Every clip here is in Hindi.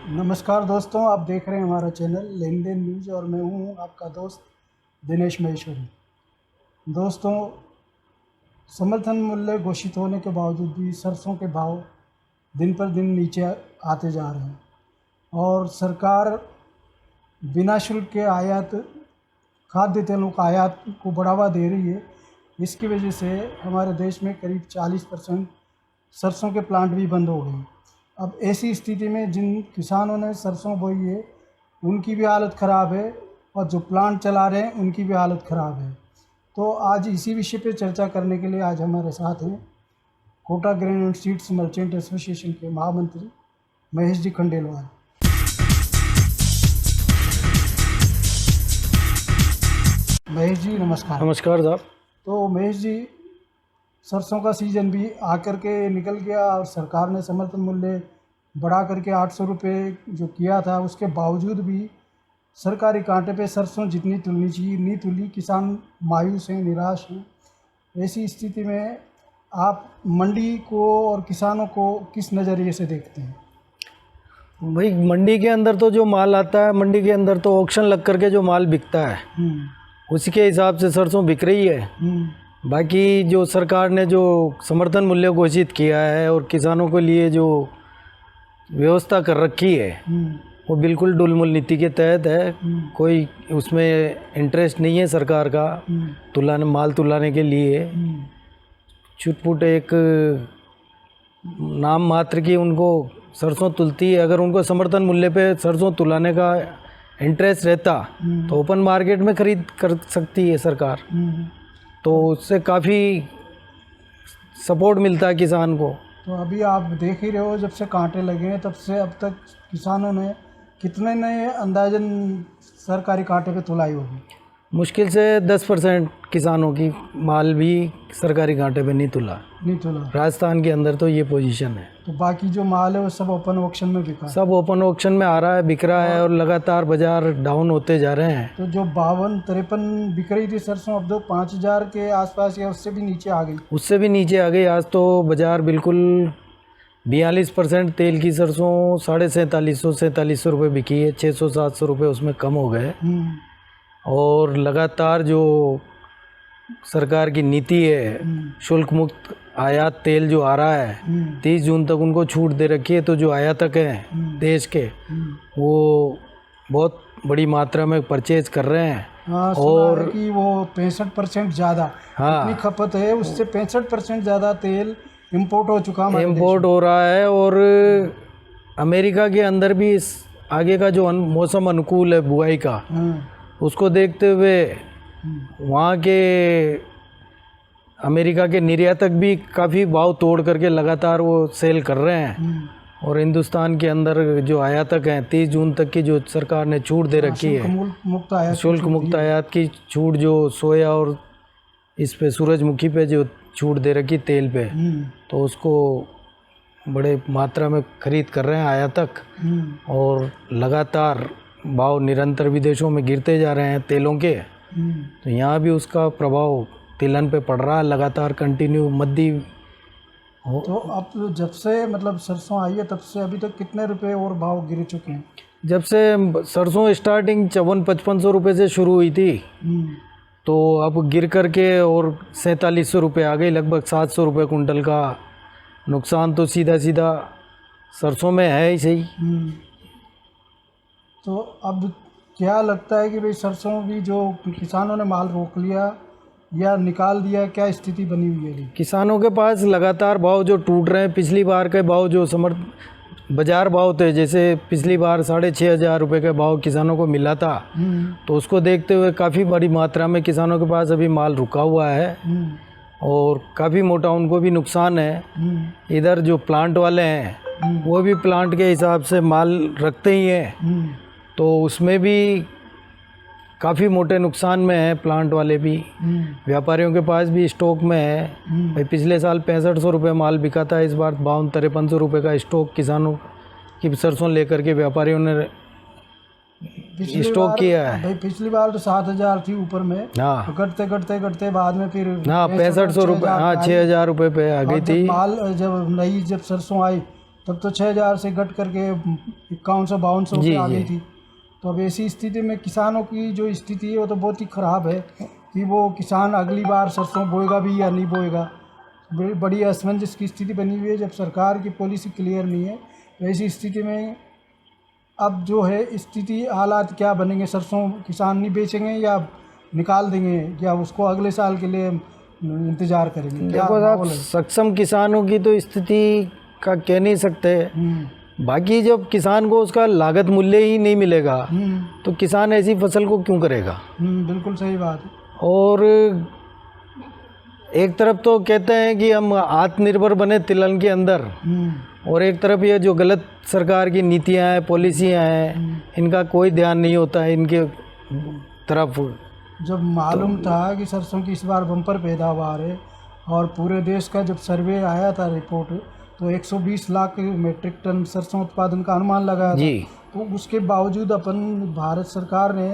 नमस्कार दोस्तों, आप देख रहे हैं हमारा चैनल लेन देन न्यूज़ और मैं हूं आपका दोस्त दिनेश महेश्वरी। दोस्तों, समर्थन मूल्य घोषित होने के बावजूद भी सरसों के भाव दिन पर दिन नीचे आते जा रहे हैं और सरकार बिना शुल्क के आयात खाद्य तेलों का आयात को बढ़ावा दे रही है। इसकी वजह से हमारे देश में करीब 40% सरसों के प्लांट भी बंद हो गए। अब ऐसी स्थिति में जिन किसानों ने सरसों बोई है उनकी भी हालत ख़राब है और जो प्लांट चला रहे हैं उनकी भी हालत ख़राब है। तो आज इसी विषय पे चर्चा करने के लिए आज हमारे साथ हैं Kota grain and seeds merchant association के महामंत्री महेश जी खंडेलवाल। महेश जी नमस्कार। नमस्कार साहब। तो महेश जी, सरसों का सीज़न भी आकर के निकल गया और सरकार ने समर्थन मूल्य बढ़ा करके 800 रुपये जो किया था, उसके बावजूद भी सरकारी कांटे पे सरसों जितनी तुलनी चाहिए नहीं तुली। किसान मायूस हैं, निराश हैं। ऐसी स्थिति में आप मंडी को और किसानों को किस नज़रिए से देखते हैं? भाई, मंडी के अंदर तो जो माल आता है, मंडी के अंदर तो ऑक्शन लग करके जो माल बिकता है उसी के हिसाब से सरसों बिक रही है। बाकी जो सरकार ने जो समर्थन मूल्य घोषित किया है और किसानों के लिए जो व्यवस्था कर रखी है वो बिल्कुल डुलमुल नीति के तहत है। कोई उसमें इंटरेस्ट नहीं है सरकार का माल तुलाने के लिए। छुटपुट एक नाम मात्र की उनको सरसों तुलती है। अगर उनको समर्थन मूल्य पे सरसों तुलाने का इंटरेस्ट रहता तो ओपन मार्केट में खरीद कर सकती है सरकार, तो उससे काफ़ी सपोर्ट मिलता है किसान को। तो अभी आप देख ही रहे हो, जब से कांटे लगे हैं तब से अब तक किसानों ने कितने नए अंदाजन सरकारी कांटे पे तुलाई होगी? मुश्किल से 10% किसानों की माल भी सरकारी कांटे पे नहीं तुला। राजस्थान के अंदर तो ये पोजीशन है। तो बाकी जो माल है वो सब ओपन ऑक्शन में बिका? सब ओपन ऑक्शन में आ रहा है, बिक रहा है और लगातार बाजार डाउन होते जा रहे हैं। तो जो 52-53 बिक रही थी सरसों, अब तो 5000 के आसपास या उससे भी नीचे आ गई? उससे भी नीचे आ गई। आज तो बाजार बिल्कुल 42% तेल की सरसों 4750-4700 रुपये बिकी है। 600-700 रुपये उसमें कम हो गए। और लगातार जो सरकार की नीति है, शुल्क मुक्त आयात तेल जो आ रहा है, 30 जून तक उनको छूट दे रखी है। तो जो आयातक हैं देश के वो बहुत बड़ी मात्रा में परचेज कर रहे हैं। और कि वो 65% ज़्यादा इतनी खपत है, उससे 65% ज़्यादा तेल इंपोर्ट हो चुका है, इंपोर्ट हो रहा है। और अमेरिका के अंदर भी इस आगे का जो मौसम अनुकूल है बुआई का, उसको देखते हुए वहाँ के अमेरिका के निर्यातक भी काफ़ी भाव तोड़ करके लगातार वो सेल कर रहे हैं। और हिंदुस्तान के अंदर जो आयातक हैं, 30 जून तक की जो सरकार ने छूट दे रखी है, शुल्क मुक्त आयात की छूट, जो सोया और इस पे सूरजमुखी पे जो छूट दे रखी तेल पे, तो उसको बड़े मात्रा में ख़रीद कर रहे हैं आयातक। और लगातार भाव निरंतर विदेशों में गिरते जा रहे हैं तेलों के। तो यहाँ भी उसका प्रभाव तिलहन पे पड़ रहा है लगातार, कंटिन्यू मद्दी हो। तो अब जब से मतलब सरसों आई है तब से अभी तक कितने रुपए और भाव गिर चुके हैं? जब से सरसों स्टार्टिंग 54-5500 रुपये से शुरू हुई थी, तो अब गिर करके और 4700 रुपये आ गई। लगभग 700 रुपये कुंटल का नुकसान तो सीधा सीधा सरसों में है ही सही। तो अब क्या लगता है कि भाई सरसों भी जो किसानों ने माल रोक लिया या निकाल दिया, क्या स्थिति बनी हुई है? किसानों के पास लगातार भाव जो टूट रहे हैं, पिछली बार के भाव जो बाजार भाव थे, जैसे पिछली बार 6500 रुपये का भाव किसानों को मिला था, तो उसको देखते हुए काफ़ी बड़ी मात्रा में किसानों के पास अभी माल रुका हुआ है और काफ़ी मोटा उनको भी नुकसान है। इधर जो प्लांट वाले हैं वो भी प्लांट के हिसाब से माल रखते ही हैं, तो उसमें भी काफ़ी मोटे नुकसान में है प्लांट वाले भी। व्यापारियों के पास भी स्टॉक में है। भाई, पिछले साल 6500 रुपये माल बिका था, इस बार 52-5300 रुपये का स्टॉक किसानों की सरसों लेकर के व्यापारियों ने स्टॉक किया है। भाई, पिछली बार तो 7000 थी ऊपर में। हाँ, घटते बाद में फिर 6500 रुपये, 6000 रुपये पे आ गई थी। माल जब सरसों आई तब तो 6,000 से घट करके 5100-5200 जी, पे आ गई जी। थी। तो अब ऐसी स्थिति में किसानों की जो स्थिति है वो तो बहुत ही ख़राब है कि वो किसान अगली बार सरसों बोएगा भी या नहीं बोएगा। बड़ी असमंजस की स्थिति बनी हुई है जब सरकार की पॉलिसी क्लियर नहीं है। तो ऐसी स्थिति में अब जो है स्थिति हालात क्या बनेंगे, सरसों किसान नहीं बेचेंगे या निकाल देंगे या उसको अगले साल के लिए इंतज़ार करेंगे, क्या देखो साहब, माहौल है? सक्षम किसानों की तो स्थिति का कह नहीं सकते। बाकी जब किसान को उसका लागत मूल्य ही नहीं मिलेगा तो किसान ऐसी फसल को क्यों करेगा। बिल्कुल सही बात है। और एक तरफ तो कहते हैं कि हम आत्मनिर्भर बने तिलहन के अंदर, और एक तरफ ये जो गलत सरकार की नीतियां हैं, पॉलिसियां हैं, इनका कोई ध्यान नहीं होता है इनके तरफ। जब मालूम था कि सरसों की इस बार बम्पर पैदावार है और पूरे देश का जब सर्वे आया था रिपोर्ट, तो 120 लाख मीट्रिक टन सरसों उत्पादन का अनुमान लगाया था। जी। तो उसके बावजूद अपन भारत सरकार ने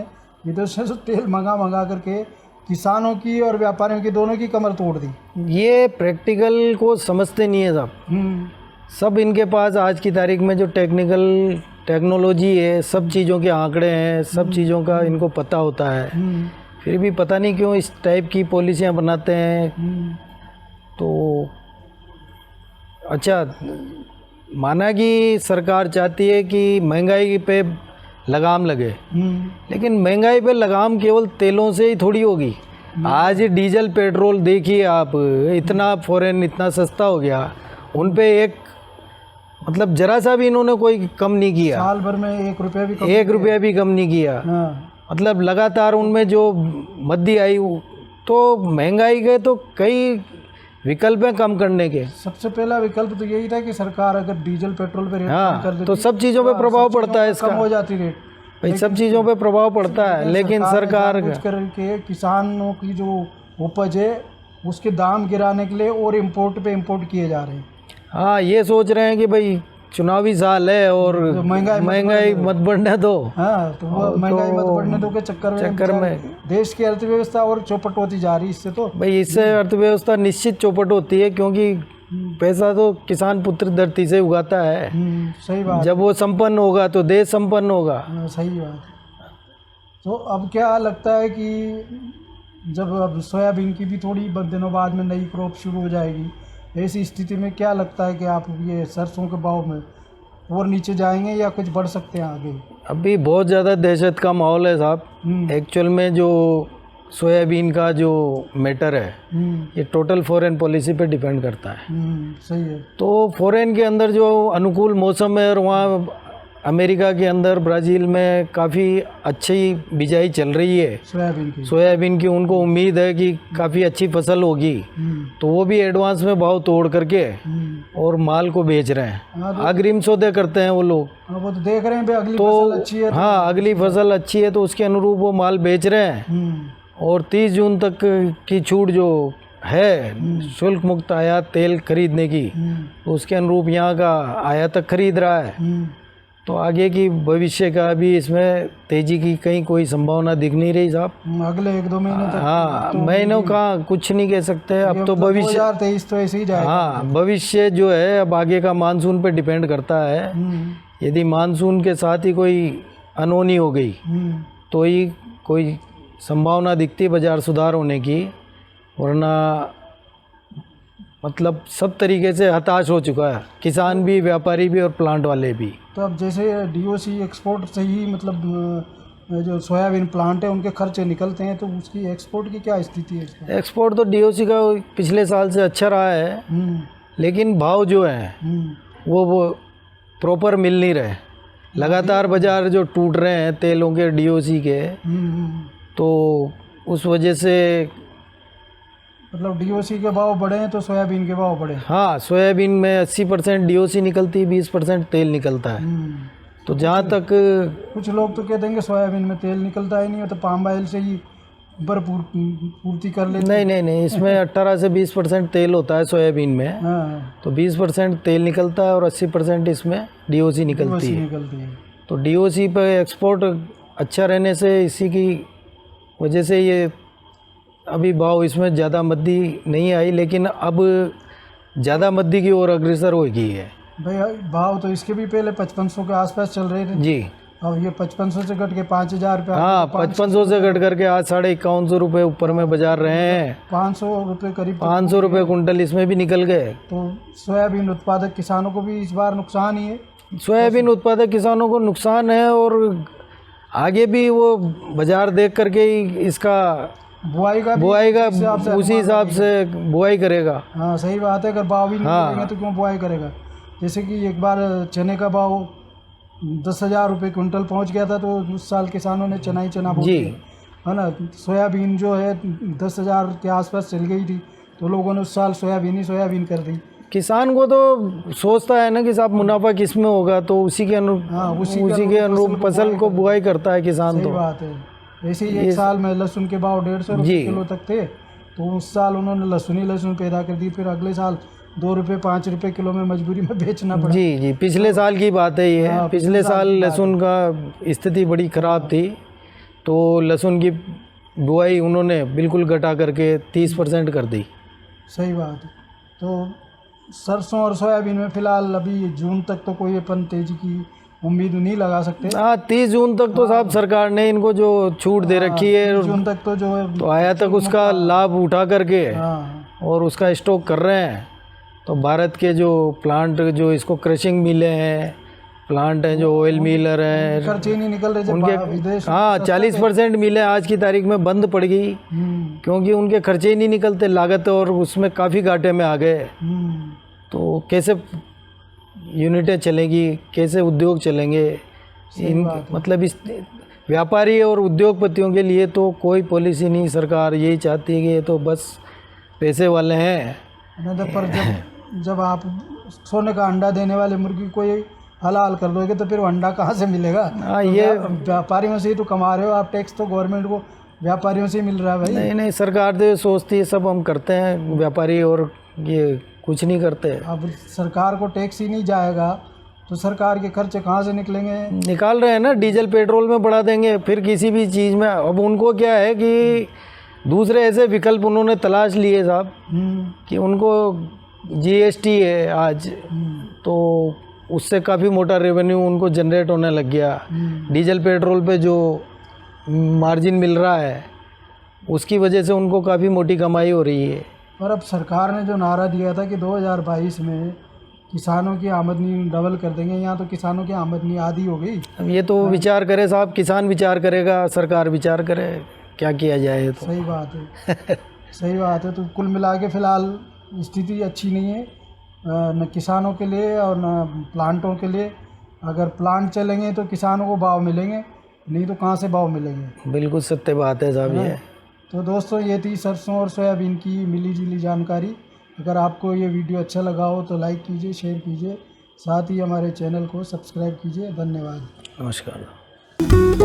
विदेशों से तेल मंगा करके किसानों की और व्यापारियों की दोनों की कमर तोड़ दी। ये प्रैक्टिकल को समझते नहीं है साहब। सब इनके पास आज की तारीख में जो टेक्नोलॉजी है, सब चीज़ों के आंकड़े हैं, सब चीज़ों का इनको पता होता है, फिर भी पता नहीं क्यों इस टाइप की पॉलिसियां बनाते हैं। तो अच्छा, माना कि सरकार चाहती है कि महंगाई पे लगाम लगे, लेकिन महंगाई पे लगाम केवल तेलों से ही थोड़ी होगी। आज डीजल पेट्रोल देखिए आप, इतना फॉरेन इतना सस्ता हो गया, उन पे एक मतलब जरा सा भी इन्होंने कोई कम नहीं किया। साल भर में 1 रुपया भी कम 1 रुपया भी कम नहीं किया। मतलब लगातार उनमें जो मद्दी आई, तो महंगाई के तो कई विकल्प हैं कम करने के। सबसे पहला विकल्प तो यही था कि सरकार अगर डीजल पेट्रोल पे रेट कम कर देती तो सब चीज़ों पे प्रभाव पड़ता है इसका, कम हो जाती रेट भाई सब चीज़ों पे प्रभाव पड़ता है। लेकिन सरकार कुछ करके किसानों की जो उपज है उसके दाम गिराने के लिए और इम्पोर्ट पे इम्पोर्ट किए जा रहे हैं। हाँ, ये सोच रहे हैं कि भाई चुनावी साल है और महंगाई मत बढ़ने दो। हाँ, तो वो महंगाई मत बढ़ने दो के चक्कर में देश की अर्थव्यवस्था और चौपट होती जा रही है। इससे तो भाई इससे अर्थव्यवस्था निश्चित चौपट होती है, क्योंकि पैसा तो किसान पुत्र धरती से उगाता है। सही बात। जब वो संपन्न होगा तो देश संपन्न होगा। सही बात। तो अब क्या लगता है कि जब अब सोयाबीन की भी थोड़ी दिनों बाद में नई क्रॉप शुरू हो जाएगी, ऐसी स्थिति में क्या लगता है कि आप ये सरसों के भाव में और नीचे जाएंगे या कुछ बढ़ सकते हैं आगे? अभी बहुत ज़्यादा दहशत का माहौल है साहब। एक्चुअल में जो सोयाबीन का जो मैटर है, ये टोटल फॉरेन पॉलिसी पे डिपेंड करता है। सही है। तो फॉरेन के अंदर जो अनुकूल मौसम है, और वहाँ अमेरिका के अंदर ब्राज़ील में काफ़ी अच्छी बिजाई चल रही है सोयाबीन की। उनको उम्मीद है कि काफ़ी अच्छी फसल होगी, तो वो भी एडवांस में भाव तोड़ करके और माल को बेच रहे हैं। अग्रिम सौदे करते हैं वो लोग। वो तो देख रहे हैं भाई अगली फसल अच्छी है, हाँ अगली फसल अच्छी है तो उसके अनुरूप वो माल बेच रहे हैं। और 30 जून तक की छूट जो है शुल्क मुक्त आयात तेल खरीदने की, तो उसके अनुरूप यहाँ का आयातक खरीद रहा है। तो आगे की भविष्य का भी इसमें तेजी की कहीं कोई संभावना दिख नहीं रही साहब। अगले 1-2 महीने तक। हाँ, महीनों का कुछ नहीं कह सकते। अब तो भविष्य 2023 तो ऐसे ही जाएगा। हाँ, भविष्य जो है अब आगे का मानसून पे डिपेंड करता है। यदि मानसून के साथ ही कोई अनहोनी हो गई तो ही कोई संभावना दिखती बाजार सुधार होने की, वरना मतलब सब तरीके से हताश हो चुका है किसान भी, व्यापारी भी और प्लांट वाले भी। तो अब जैसे DOC एक्सपोर्ट से ही मतलब जो सोयाबीन प्लांट है उनके खर्चे निकलते हैं, तो उसकी एक्सपोर्ट की क्या स्थिति है इसका? एक्सपोर्ट तो DOC का पिछले साल से अच्छा रहा है, लेकिन भाव जो है वो प्रॉपर मिल नहीं रहे। लगातार बाजार जो टूट रहे हैं तेलों के DOC के, तो उस वजह से मतलब DOC के भाव बढ़े हैं तो सोयाबीन के भाव बढ़े। हाँ, सोयाबीन में 80% DOC निकलती है, 20% तेल निकलता है। तो जहाँ तक कुछ लोग तो कहते हैं कि सोयाबीन में तेल निकलता ही नहीं है, तो पाम ऑयल से ही भरपूर पूर्ति कर लेते हैं। नहीं, इसमें 18 से 20% तेल होता है सोयाबीन में। तो 20% तेल निकलता है और 80% इसमें DOC निकलती है। तो DOC पे एक्सपोर्ट अच्छा रहने से, इसी की वजह से ये अभी भाव इसमें ज़्यादा मद्दी नहीं आई, लेकिन अब ज़्यादा मद्दी की ओर अग्रसर हो गई है। भाई भाव तो इसके भी पहले 5500 के आसपास चल रहे थे, जी। और ये 5500 से घट के 5000 रुपये। हाँ, 5500 से घट करके आज 5150 रुपये ऊपर में बाजार रहे हैं। 500 रुपये करीब 500 रुपये कुंटल इसमें भी निकल गए। तो सोयाबीन उत्पादक किसानों को भी इस बार नुकसान ही है। सोयाबीन उत्पादक किसानों को नुकसान है, और आगे भी वो बाजार देख करके ही इसका बुआई का उसी हिसाब से बुआई करेगा। हाँ सही बात है, अगर भाव ही नहीं मिलेंगे तो क्यों बुआई करेगा। जैसे कि एक बार चने का भाव 10,000 रुपये क्विंटल पहुंच गया था, तो उस साल किसानों ने चना बोई थी, है ना। सोयाबीन जो है 10,000 के आसपास चल गई थी, तो लोगों ने उस साल सोयाबीन कर दी। किसान को तो सोचता है ना कि साहब मुनाफा किस में होगा, तो उसी के अनुरूप फसल को बुआई करता है किसान। सही तो बात है। ऐसे ही एक साल में लहसुन के भाव 150 रुपये किलो तक थे, तो उस साल उन्होंने लहसुन पैदा कर दी। फिर अगले साल 2 रुपये 5 रुपये किलो में मजबूरी में बेचना पड़ा। जी, पिछले साल की बात है ये। पिछले साल लहसुन का स्थिति बड़ी ख़राब थी, तो लहसुन की बुआई उन्होंने बिल्कुल घटा करके 30% कर दी। सही बात है। तो सरसों और सोयाबीन में फ़िलहाल अभी जून तक तो कोई अपन तेज़ी की उम्मीद नहीं लगा सकते। हाँ, 30 जून तक तो साहब सरकार ने इनको जो छूट दे रखी है, जून तक तो जो है तो आया तक उसका लाभ उठा करके और उसका स्टॉक कर रहे हैं। तो भारत के जो प्लांट, जो इसको क्रशिंग मिले हैं, प्लांट हैं, जो ऑयल मिलर हैं, खर्चे नहीं निकल रहे उनके विदेश। हाँ, 40% मिले आज की तारीख में बंद पड़ गई, क्योंकि उनके खर्चे ही नहीं निकलते, लागत, और उसमें काफ़ी घाटे में आ गए। तो कैसे यूनिटें चलेंगी, कैसे उद्योग चलेंगे? मतलब इस व्यापारी और उद्योगपतियों के लिए तो कोई पॉलिसी नहीं। सरकार यही चाहती है कि ये तो बस पैसे वाले हैं। पर जब आप सोने का अंडा देने वाले मुर्गी को ये हलाल कर दोगे, तो फिर वो अंडा कहाँ से मिलेगा? हाँ, तो ये व्यापारियों से ही तो कमा रहे हो आप। टैक्स तो गवर्नमेंट को व्यापारियों से ही मिल रहा है भाई। नहीं, सरकार तो सोचती है सब हम करते हैं, व्यापारी और ये कुछ नहीं करते। अब सरकार को टैक्स ही नहीं जाएगा तो सरकार के खर्चे कहाँ से निकलेंगे? निकाल रहे हैं ना, डीजल पेट्रोल में बढ़ा देंगे, फिर किसी भी चीज़ में। अब उनको क्या है कि दूसरे ऐसे विकल्प उन्होंने तलाश लिए साहब, कि उनको GST है आज, तो उससे काफ़ी मोटा रेवेन्यू उनको जनरेट होने लग गया। डीजल पेट्रोल पे जो मार्जिन मिल रहा है, उसकी वजह से उनको काफ़ी मोटी कमाई हो रही है। और अब सरकार ने जो नारा दिया था कि 2022 में किसानों की आमदनी डबल कर देंगे, यहाँ तो किसानों की आमदनी आधी हो गई। अब ये तो विचार करे साहब, किसान विचार करेगा, सरकार विचार करे, क्या किया जाए। तो सही बात है। सही बात है। तो कुल मिला के फ़िलहाल स्थिति अच्छी नहीं है, न किसानों के लिए और न प्लांटों के लिए। अगर प्लांट चलेंगे तो किसानों को भाव मिलेंगे, नहीं तो कहाँ से भाव मिलेंगे? बिल्कुल सत्य बात है साहब ये। तो दोस्तों, ये थी सरसों और सोयाबीन की मिली जुली जानकारी। अगर आपको ये वीडियो अच्छा लगा हो तो लाइक कीजिए, शेयर कीजिए, साथ ही हमारे चैनल को सब्सक्राइब कीजिए। धन्यवाद। नमस्कार।